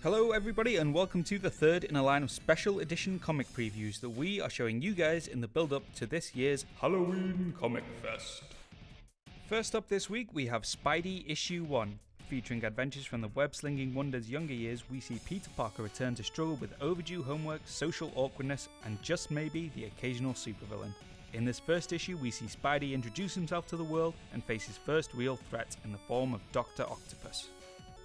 Hello everybody and welcome to the third in a line of special edition comic previews that we are showing you guys in the build up to this year's Halloween Comic Fest. First up this week we have Spidey Issue 1. Featuring adventures from the web-slinging wonder's younger years, we see Peter Parker return to struggle with overdue homework, social awkwardness, and just maybe the occasional supervillain. In this first issue we see Spidey introduce himself to the world and face his first real threat in the form of Dr. Octopus.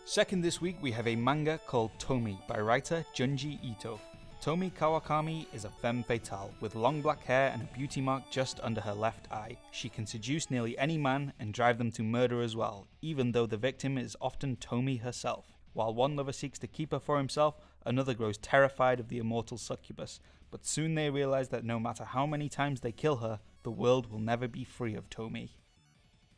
Second this week we have a manga called Tomy by writer Junji Ito. Tomy Kawakami is a femme fatale with long black hair and a beauty mark just under her left eye. She can seduce nearly any man and drive them to murder as well, even though the victim is often Tomy herself. While one lover seeks to keep her for himself, another grows terrified of the immortal succubus, but soon they realize that no matter how many times they kill her, the world will never be free of Tomy.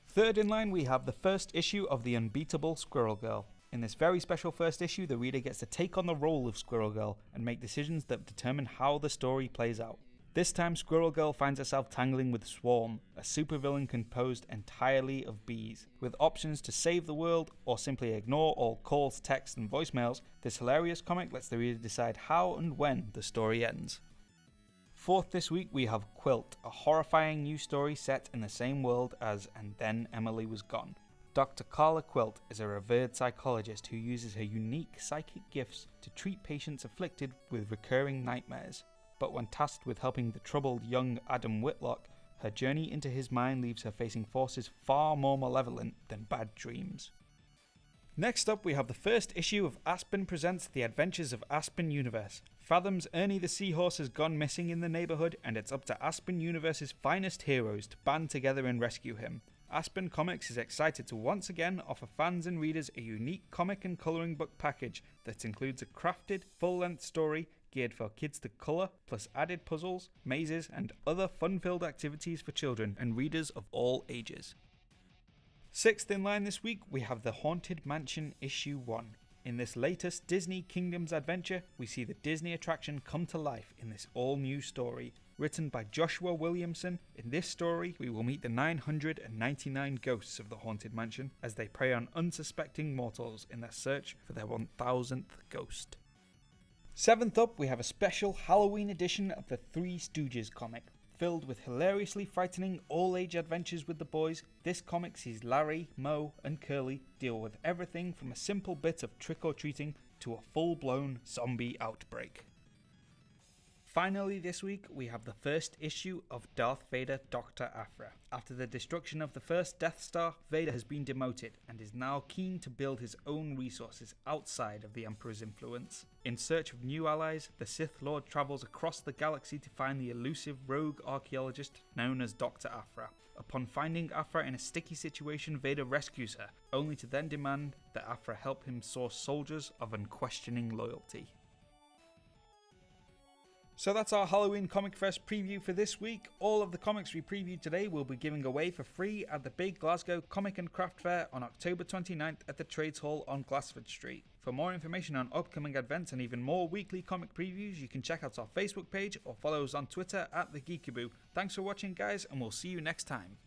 Third in line we have the first issue of the unbeatable Squirrel Girl. In this very special first issue, the reader gets to take on the role of Squirrel Girl and make decisions that determine how the story plays out. This time, Squirrel Girl finds herself tangling with Swarm, a supervillain composed entirely of bees. With options to save the world or simply ignore all calls, texts and voicemails, this hilarious comic lets the reader decide how and when the story ends. Fourth this week we have Quilt, a horrifying new story set in the same world as And Then Emily Was Gone. Dr. Carla Quilt is a revered psychologist who uses her unique psychic gifts to treat patients afflicted with recurring nightmares. But when tasked with helping the troubled young Adam Whitlock, her journey into his mind leaves her facing forces far more malevolent than bad dreams. Next up we have the first issue of Aspen Presents The Adventures of Aspen Universe. Fathom's Ernie the Seahorse has gone missing in the neighbourhood and it's up to Aspen Universe's finest heroes to band together and rescue him. Aspen Comics is excited to once again offer fans and readers a unique comic and colouring book package that includes a crafted, full-length story geared for kids to colour, plus added puzzles, mazes and other fun-filled activities for children and readers of all ages. Sixth in line this week we have The Haunted Mansion Issue 1. In this latest Disney Kingdoms adventure, we see the Disney attraction come to life in this all-new story. Written by Joshua Williamson, in this story we will meet the 999 ghosts of the Haunted Mansion as they prey on unsuspecting mortals in their search for their 1000th ghost. Seventh up we have a special Halloween edition of the Three Stooges comic. Filled with hilariously frightening all-age adventures with the boys, this comic sees Larry, Moe and Curly deal with everything from a simple bit of trick-or-treating to a full-blown zombie outbreak. Finally this week we have the first issue of Darth Vader Dr. Aphra. After the destruction of the first Death Star, Vader has been demoted and is now keen to build his own resources outside of the Emperor's influence. In search of new allies, the Sith Lord travels across the galaxy to find the elusive rogue archaeologist known as Dr. Aphra. Upon finding Aphra in a sticky situation, Vader rescues her, only to then demand that Aphra help him source soldiers of unquestioning loyalty. So that's our Halloween Comic Fest preview for this week. All of the comics we previewed today will be giving away for free at the Big Glasgow Comic and Craft Fair on October 29th at the Trades Hall on Glassford Street. For more information on upcoming events and even more weekly comic previews, you can check out our Facebook page or follow us on Twitter at the Geek-Aboo. Thanks for watching guys, and we'll see you next time.